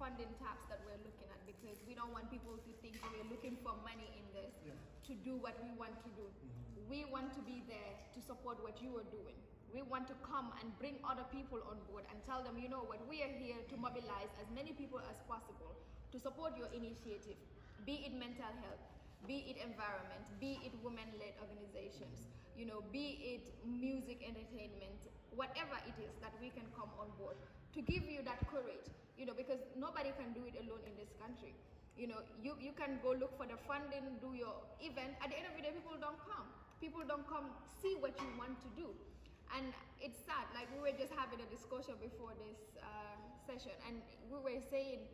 funding taps that we're looking at, because we don't want people to think we're looking for money in this to do what we want to do. We want to be there to support what you are doing. We want to come and bring other people on board and tell them, you know what, we are here to mobilize as many people as possible to support your initiative, be it mental health, be it environment, be it women-led organizations, you know, be it music, entertainment, whatever it is that we can come on board to give you that courage, you know, because nobody can do it alone in this country. You know, you can go look for the funding, do your event. At the end of the day, people don't come. People don't come see what you want to do. And it's sad, like we were just having a discussion before this session, and we were saying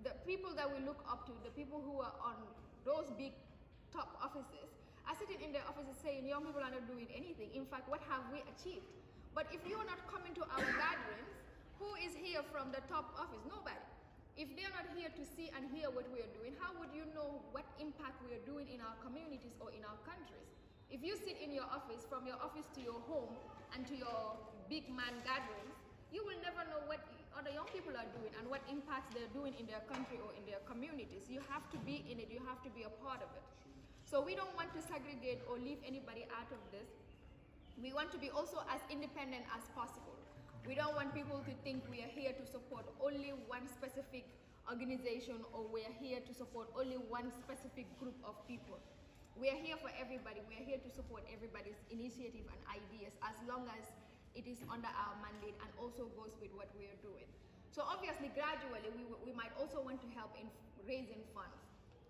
the people that we look up to, the people who are on those big top offices, are sitting in their offices saying young people are not doing anything. In fact, what have we achieved? But if you're not coming to our gatherings, who is here from the top office? Nobody. If they're not here to see and hear what we are doing, how would you know what impact we are doing in our communities or in our countries? If you sit in your office, from your office to your home and to your big man gatherings, you will never know what other young people are doing and what impacts they're doing in their country or in their communities. You have to be in it, you have to be a part of it. So we don't want to segregate or leave anybody out of this. We want to be also as independent as possible. We don't want people to think we are here to support only one specific organization, or we are here to support only one specific group of people. We are here for everybody. We are here to support everybody's initiative and ideas, as long as it is under our mandate and also goes with what we are doing. So obviously, gradually, we might also want to help in raising funds.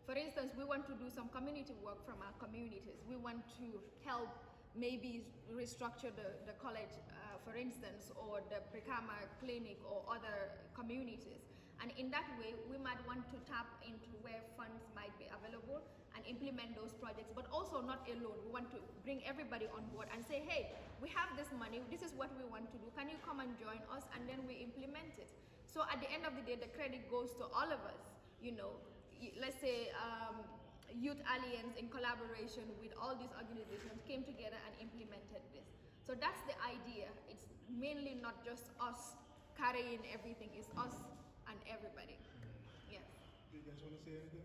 For instance, we want to do some community work from our communities. We want to help maybe restructure the college, for instance, or the Brikama clinic or other communities. And in that way, we might want to tap into where funds might be available and implement those projects, but also not alone. We want to bring everybody on board and say, hey, we have this money, this is what we want to do, can you come and join us? And then we implement it. So at the end of the day, the credit goes to all of us. You know, let's say Youth Alliance in collaboration with all these organizations came together and implemented this. So that's the idea. It's mainly not just us carrying everything, it's us and everybody. Yeah. Do you guys want to say anything?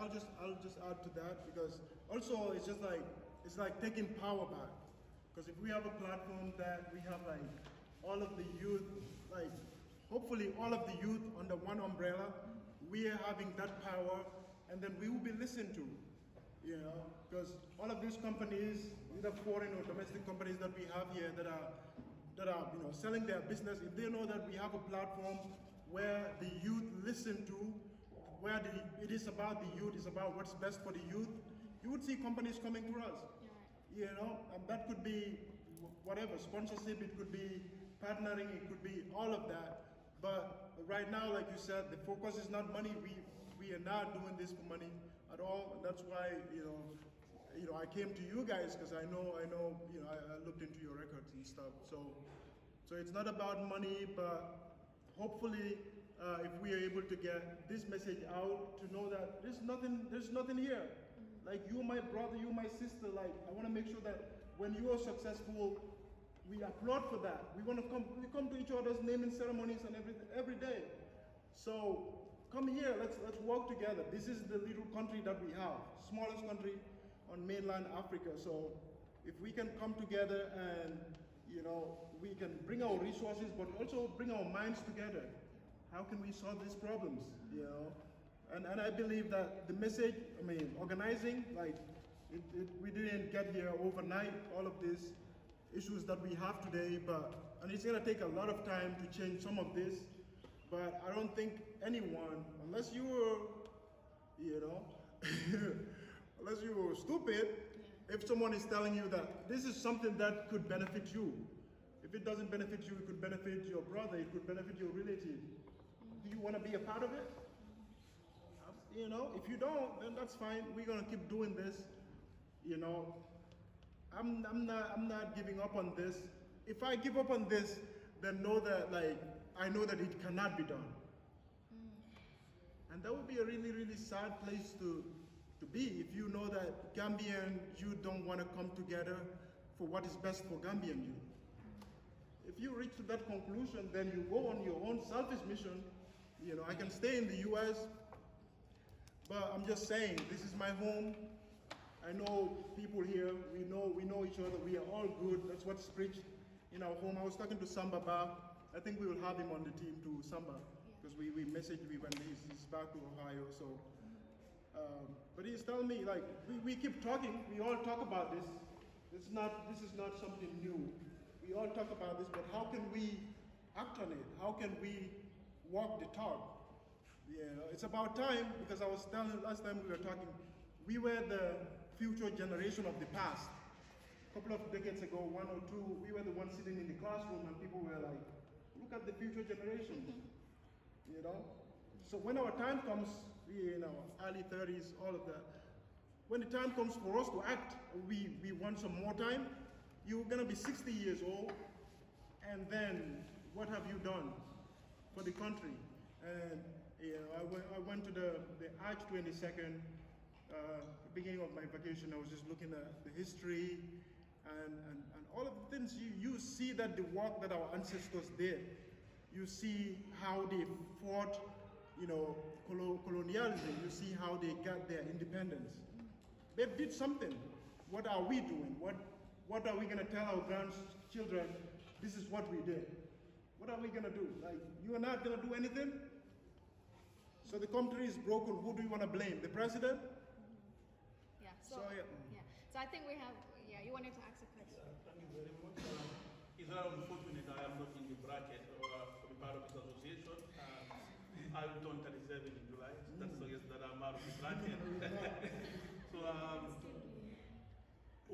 I'll just add to that, because also it's just like, it's like taking power back. Because if we have a platform that we have like all of the youth, like hopefully all of the youth under one umbrella, we are having that power, and then we will be listened to, you know, because all of these companies, either foreign or domestic companies that we have here that are you know, selling their business, if they know that we have a platform where the youth listen to, where it is about the youth, it's about what's best for the youth, you would see companies coming to us. You know, and that could be whatever, sponsorship, it could be partnering, it could be all of that. But right now, like you said, the focus is not money. We are not doing this for money at all. And that's why, you know, I came to you guys, because I know, you know, I looked into your records and stuff. So it's not about money, but hopefully, if we are able to get this message out, to know that there's nothing here. Like, you're my brother, you're my sister. Like, I want to make sure that when you are successful, we applaud for that. We come to each other's naming ceremonies and every day. So come here, let's work together. This is the little country that we have, smallest country on mainland Africa. So if we can come together and, you know, we can bring our resources, but also bring our minds together. How can we solve these problems, you know? And I believe that the message, I mean, organizing, like, we didn't get here overnight, all of these issues that we have today, and it's gonna take a lot of time to change some of this, but I don't think anyone, unless you were, you know, unless you were stupid, if someone is telling you that this is something that could benefit you, if it doesn't benefit you, it could benefit your brother, it could benefit your relative. Do you want to be a part of it? You know, if you don't, then that's fine. We're gonna keep doing this. You know, I'm not giving up on this. If I give up on this, then know that, like, I know that it cannot be done. And that would be a really, really sad place to be, if you know that Gambian youth don't want to come together for what is best for Gambian youth. If you reach to that conclusion, then you go on your own selfish mission You know, I can stay in the U.S., but I'm just saying, this is my home. I know people here. We know each other. We are all good. That's what's preached in our home. I was talking to Samba Ba. I think we will have him on the team too, Samba, because we messaged me when he's back to Ohio. So, but he's telling me, like, we keep talking. We all talk about this. This is not something new. We all talk about this, but how can we act on it? How can we walk the talk? Yeah, it's about time, because I was telling last time we were talking, we were the future generation of the past. A couple of decades ago, 1 or 2, we were the ones sitting in the classroom and people were like, look at the future generation, you know? So when our time comes, we in our early 30s, all of that, when the time comes for us to act, we want some more time, you're gonna be 60 years old, and then what have you done for the country? And you know, I went to the Arch 22nd, beginning of my vacation. I was just looking at the history and all of the things. You see that the work that our ancestors did. You see how they fought, you know, colonialism. You see how they got their independence. They did something. What are we doing? What are we gonna tell our grandchildren? This is what we did. What are we gonna do? Like, you are not gonna do anything? So the country is broken. Who do you want to blame? The president? Yeah. So I think we have. Yeah, you wanted to ask a question. Thank you very much. It's very unfortunate I am not in the bracket or to be part of this association. I will turn 37 in July. That's so yes that I'm out of the bracket. So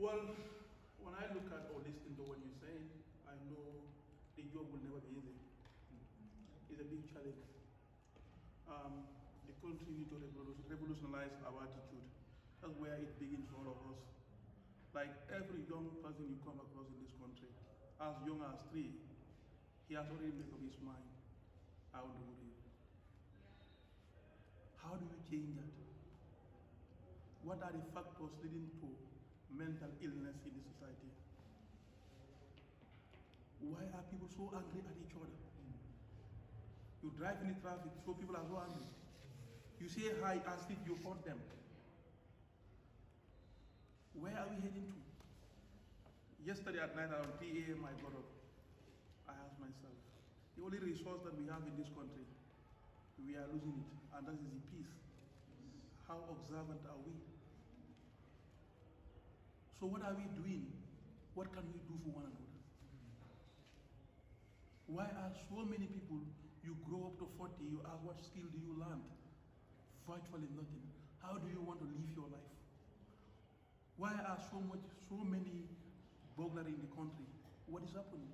well, when I look at or listen to what you're saying, I know the job will never be easy. It's a big challenge. The country needs to revolutionize our attitude. That's where it begins for all of us. Like every young person you come across in this country, as young as 3, he has already made up his mind how to live. How do you change that? What are the factors leading to mental illness in the society? Why are people so angry at each other? You drive in the traffic, so people are so angry. You say hi as if you hurt them. Where are we heading to? Yesterday at night around 3 a.m. I got up. I asked myself, the only resource that we have in this country, we are losing it, and that is the peace. How observant are we? So what are we doing? What can we do for one another? Why are so many people, you grow up to 40, you ask what skill do you learn? Virtually nothing. How do you want to live your life? Why are so many burglary in the country? What is happening?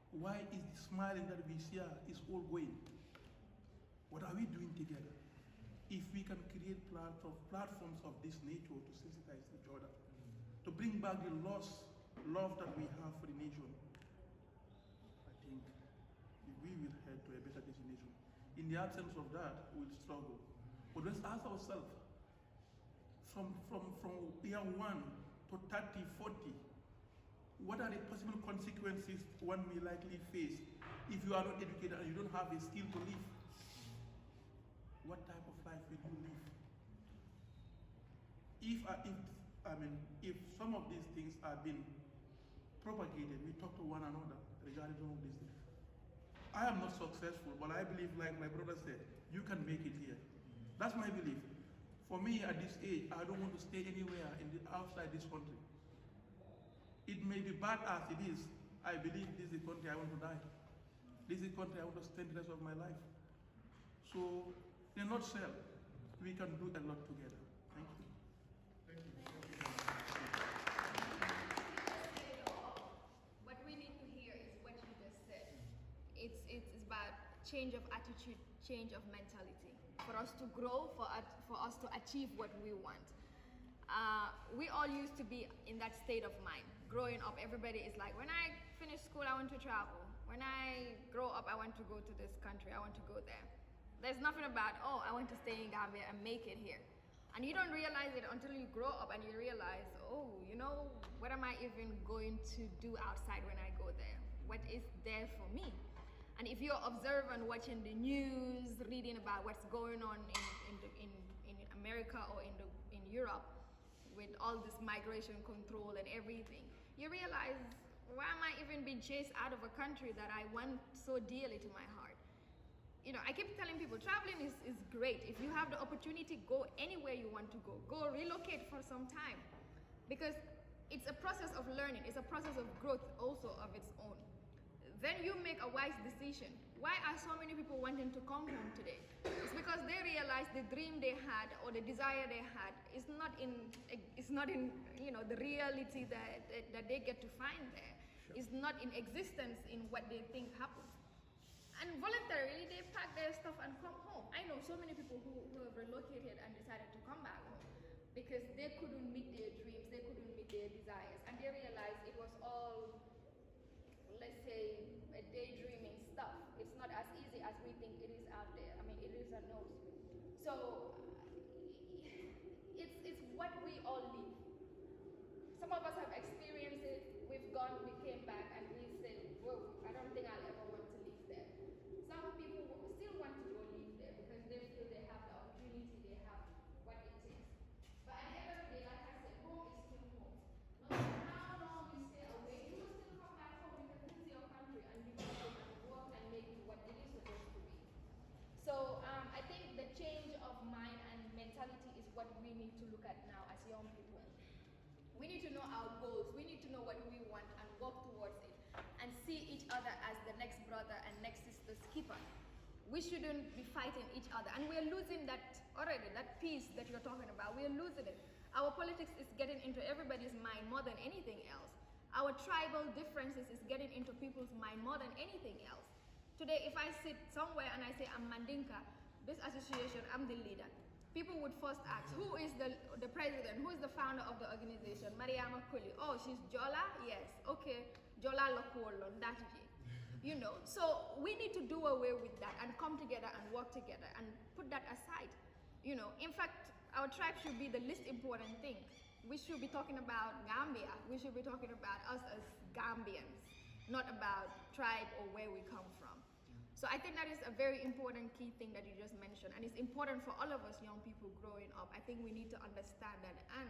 Why is the smiling that we see is all going? What are we doing together? If we can create platforms of this nature to sensitize each other, to bring back the lost love that we have for the nation, I think we will head to a better destination. In the absence of that, we'll struggle. But let's ask ourselves, from year 1 to 30, 40, what are the possible consequences one may likely face if you are not educated and you don't have a skill to live? What type of life will you live? If some of these things are being propagated, we talk to one another regarding some of these things. I am not successful, but I believe, like my brother said, you can make it here. That's my belief. For me, at this age, I don't want to stay anywhere outside this country. It may be bad as it is. I believe this is the country I want to die. This is the country I want to spend the rest of my life. So, in a nutshell, we can do a lot together. Thank you. Thank you. What we need to hear is what you just said. It's about change of attitude, change of mentality. For us to grow, for us to achieve what we want. We all used to be in that state of mind. Growing up, everybody is like, when I finish school, I want to travel. When I grow up, I want to go to this country, I want to go there. There's nothing about, oh, I want to stay in Gambia and make it here. And you don't realize it until you grow up and you realize, oh, you know, what am I even going to do outside when I go there? What is there for me? And And if you're observant, watching the news, reading about what's going on in America or in Europe with all this migration control and everything, you realize, why am I even being chased out of a country that I want so dearly to my heart? You know, I keep telling people traveling is great. If you have the opportunity, go anywhere you want to go. Go relocate for some time, because it's a process of learning. It's a process of growth also of its own. Then you make a wise decision. Why are so many people wanting to come home today? It's because they realize the dream they had or the desire they had is not in you know, the reality that they get to find there. Sure. It's not in existence in what they think happens. And voluntarily they pack their stuff and come home. I know so many people who have relocated and decided to come back home because they couldn't meet their dreams, they couldn't meet their desires, and they realized it was all, let's say, a daydreaming stuff. It's not as easy as we think it is out there. I mean, it is a nose. So it's what we all live. Some of us have experienced it. We've gone, we came back, and we said, whoa, I don't think I'll ever want to live there. Some people still want to go live there because they feel they have the opportunity, they have what it takes. But at the end of the day, like I said, home is still home. No matter how long you stay away, you will still come back home because this is your country and you can live and work and make it what it is supposed to be. So I think the change of mind and mentality is what we need to look at now as young people. We need to know our goals. We need to know what we want and work towards it, and see each other as the next brother and next sister's keeper. We shouldn't be fighting each other, and we're losing that already. That peace that you're talking about, we're losing it. Our politics is getting into everybody's mind more than anything else. Our tribal differences is getting into people's mind more than anything else. Today, if I sit somewhere and I say I'm Mandinka, this association, I'm the leader, people would first ask, who is the president? Who is the founder of the organization? Mariama Kuli. Oh, she's Jola? Yes. Okay. Jola Lokolon. That's it. You know, so we need to do away with that and come together and work together and put that aside. You know, in fact, our tribe should be the least important thing. We should be talking about Gambia. We should be talking about us as Gambians, not about tribe or where we come from. So I think that is a very important key thing that you just mentioned, and it's important for all of us young people growing up. I think we need to understand that, and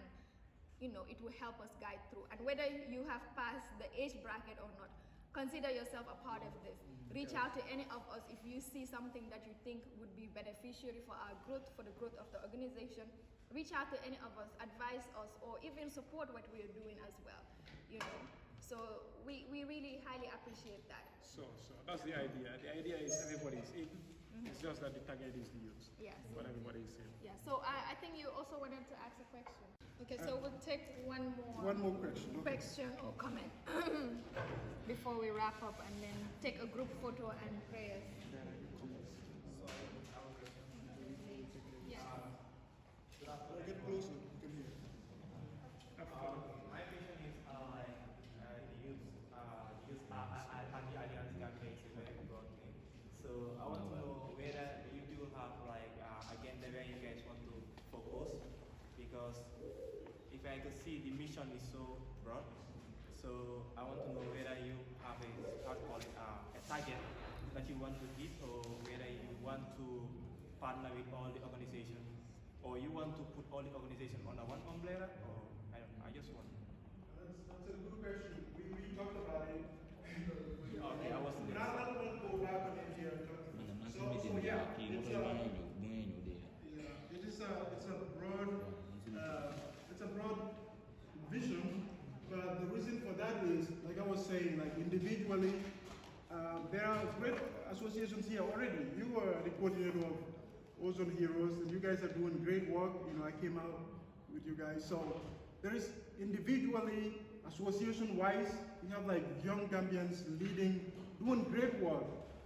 you know, it will help us guide through. And whether you have passed the age bracket or not, consider yourself a part of this. Reach out to any of us if you see something that you think would be beneficiary for our growth, for the growth of the organization. Reach out to any of us, advise us, or even support what we are doing as well. You know, so we really highly appreciate that. So that's the idea. The idea is everybody's in. It's just that the target is the youth. Yes. What everybody is saying. Yeah. So I think you also wanted to ask a question. Okay. So we'll take one more question. Question or comment before we wrap up, and then take a group photo and prayers. Get closer. You can hear. My question is the youth Alliance Gambia is a very broad thing. So I want to know whether you do have like agenda where you guys want to focus, because if I could see the mission is so broad, so I want to know whether you have a target that you want to hit, or whether you want to partner with all the organizations, or you want to put all the organizations under one umbrella, or I don't know, I just want. That's a good question. We talked about it. Okay, I wasn't there. Not one go back on it here. So yeah, it's a broad vision, but the reason for that is, like I was saying, like individually, there are great associations here already. You were the coordinator of Ozone Heroes, and you guys are doing great work. You know, I came out with you guys. So there is individually, association-wise, we have like young Gambians leading, doing great work.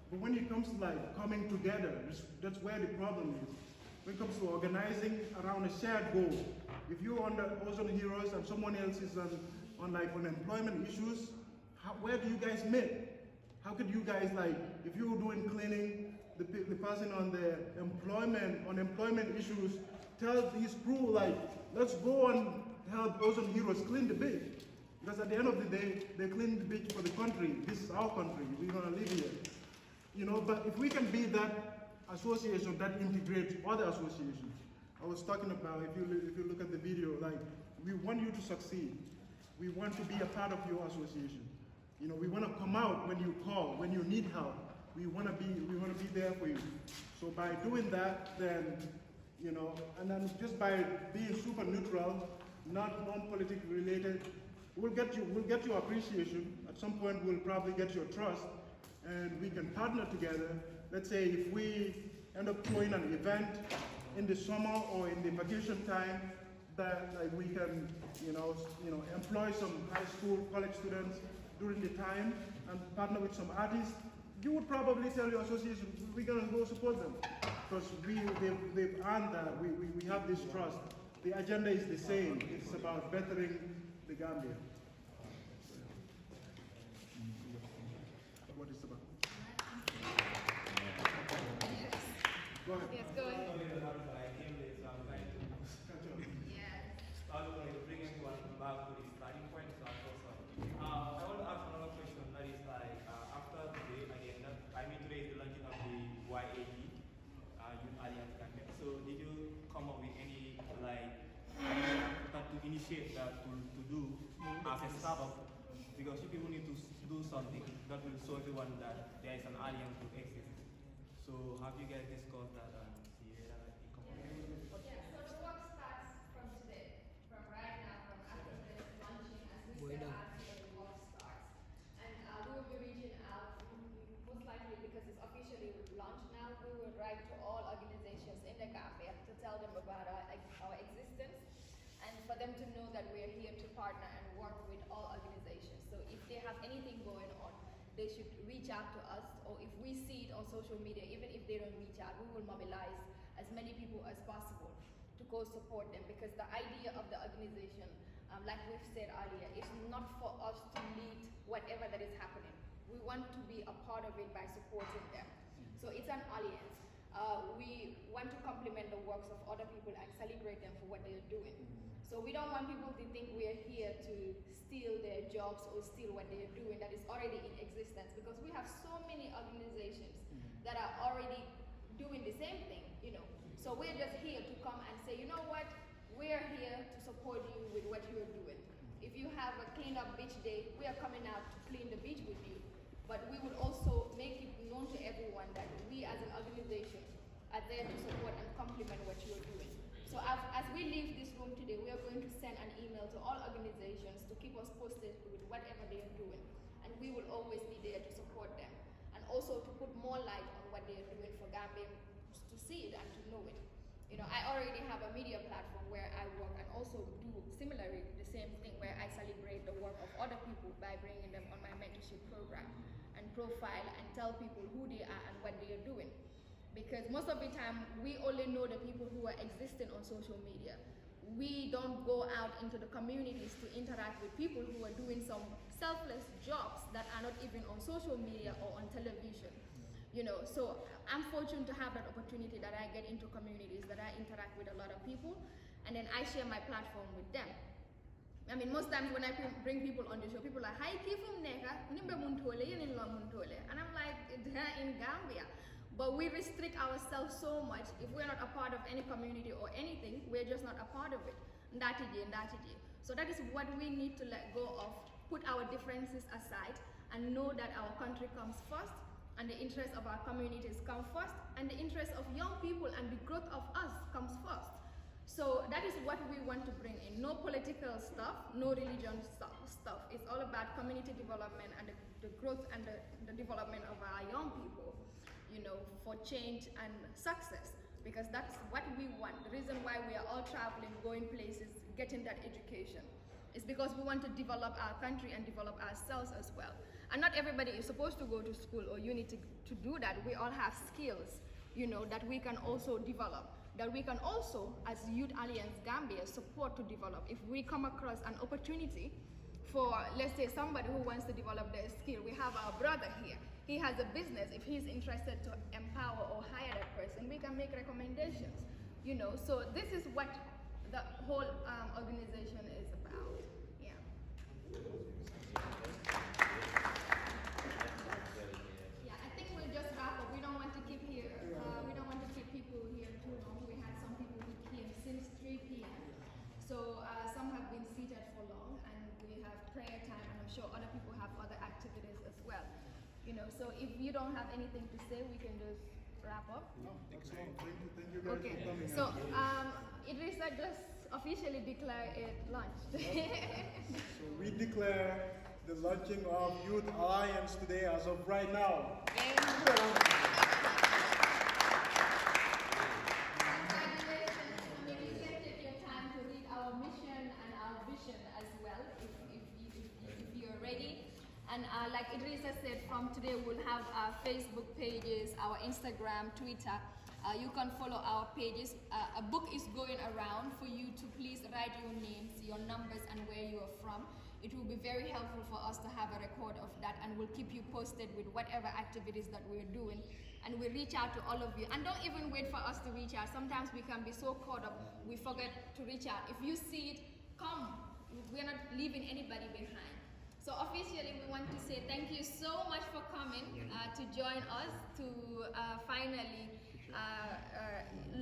But when it comes to like coming together, that's where the problem is. When it comes to organizing around a shared goal, if you're on the Ozone Heroes and someone else is on employment issues, where do you guys meet? How could you guys, like, if you were doing cleaning, the person on the unemployment issues, tell his crew, like, let's go and help Ozone Heroes clean the beach. Because at the end of the day, they clean the beach for the country. This is our country. We're gonna live here. but if we can be that association that integrates other associations. I was talking about, if you look at the video, like, we want you to succeed. We want to be a part of your association. We want to come out when you call, when you need help. We want to be there for you. So by doing that, then, and then just by being super neutral, not non-politically related, we'll get your appreciation. At some point, we'll probably get your trust, and we can partner together. Let's say if we end up throwing an event in the summer or in the vacation time, that like we can, employ some high school, college students during the time and partner with some artists. You would probably tell your association, we're gonna go support them because they've earned that. We have this trust. The agenda is the same. It's about bettering the Gambia. What is about? Go ahead. Yes, go ahead. I want to ask another question that is like, after today, again, today is the launching of the YAG, Youth Alliance Gambia. So did you come up with any, that to initiate that to do as a startup? Because you people need to do something that will show everyone that there is an alliance to exist. So have you guys discussed that and see whether you come up with it? Yeah, so the work starts from today, from right now, from after this launching, as we said last year, the work starts. And we will be reaching out, most likely because it's officially launched now, we will write to all organizations in the Gambia to tell them about our existence and for them to know that we are here to partner and work with all organizations. So if they have anything going on, they should reach out to us, or if we see it on social media, even if they don't reach out, we will mobilize as many people as possible to go support them, because the idea of the organization, like we've said earlier, is not for us to lead whatever that is happening. We want to be a part of it by supporting them. So it's an alliance. We want to complement the works of other people and celebrate them for what they're doing. So we don't want people to think we are here to steal their jobs or steal what they're doing that is already in existence, because we have so many organizations that are already doing the same thing, So we're just here to come and say, you know what, we're here to support you with what you're doing. If you have a clean up beach day, we are coming out to clean the beach with you. But we would also make it known to everyone that we as an organization are there to support and complement what you're doing. So as we leave this room today, we are going to send an email to all organizations to keep us posted with whatever they are doing. And we will always be there to support them. And also to put more light on what they are doing for Gambians to see it and to know it. I already have a media platform where I work and also do similarly the same thing, where I celebrate the work of other people by bringing them on my mentorship program and profile and tell people who they are and what they are doing. Because most of the time, we only know the people who are existing on social media. We don't go out into the communities to interact with people who are doing some selfless jobs that are not even on social media or on television. So I'm fortunate to have that opportunity that I get into communities, that I interact with a lot of people, and then I share my platform with them. I mean, most times when I bring people on the show, people are like, hi, ki from Neka, nimbe muntole, yin muntole. And I'm like, they're in Gambia. But we restrict ourselves so much. If we're not a part of any community or anything, we're just not a part of it. Ndatije. So that is what we need to let go of, put our differences aside, and know that our country comes first, and the interests of our communities come first, and the interests of young people and the growth of us comes first. So that is what we want to bring in. No political stuff, no religion stuff. It's all about community development and the growth and the development of our young people, for change and success. Because that's what we want. The reason why we are all traveling, going places, getting that education, is because we want to develop our country and develop ourselves as well. And not everybody is supposed to go to school or uni to do that. We all have skills, that we can also develop, that we can also, as Youth Alliance Gambia, support to develop. If we come across an opportunity for, let's say, somebody who wants to develop their skill, we have our brother here. He has a business. If he's interested to empower or hire that person, we can make recommendations, So this is what the whole organization is about. Yeah. Yeah, I think we'll just wrap So if you don't have anything to say, we can just wrap up. No, that's all. Thank you guys Okay. for coming. So Idrissa just officially declare it launched. So we declare the launching of Youth Alliance today as of right now. Congratulations. I mean, you can take your time to read our mission and our vision as well, if you're ready. And like Idrissa said, from today we'll have our Facebook pages, our Instagram, Twitter. You can follow our pages. A book is going around for you to please write your names, your numbers, and where you are from. It will be very helpful for us to have a record of that, and we'll keep you posted with whatever activities that we're doing. And we reach out to all of you. And don't even wait for us to reach out. Sometimes we can be so caught up, we forget to reach out. If you see it, come. We're not leaving anybody behind. So officially, we want to say thank you so much for coming to join us to finally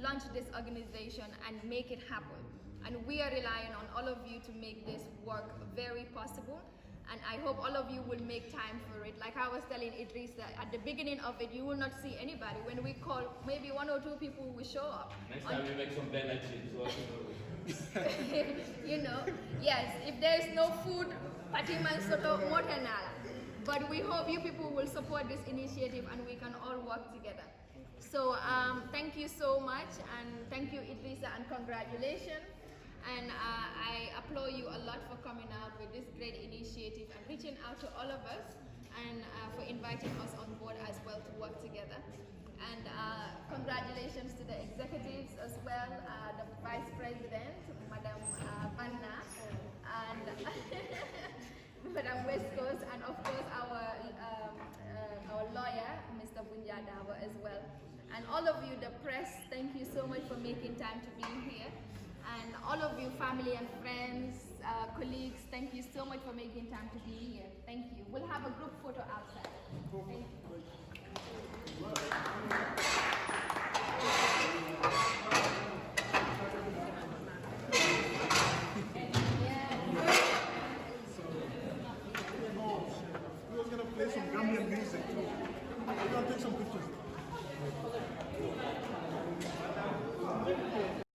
launch this organization and make it happen. And we are relying on all of you to make this work very possible. And I hope all of you will make time for it. Like I was telling Idrissa, at the beginning of it, you will not see anybody. When we call, maybe 1 or 2 people will show up. Next time we make some benefits. You know, yes, if there is no food, Patiman Soto Motanala. But we hope you people will support this initiative and we can all work together. So thank you so much, and thank you Idrissa, and congratulations. And I applaud you a lot for coming out with this great initiative and reaching out to all of us, and for inviting us on board as well to work together. And congratulations to the executives as well, the Vice President, Madam Panna, and Madam West Coast, and of course our lawyer, Mr. Bunjadawa as well. And all of you, the press, thank you so much for making time to be here. And all of you, family and friends, colleagues, thank you so much for making time to be here. Thank you. We'll have a group photo outside. Thank you. We're going to play some Gambian music too. We're going to take some pictures.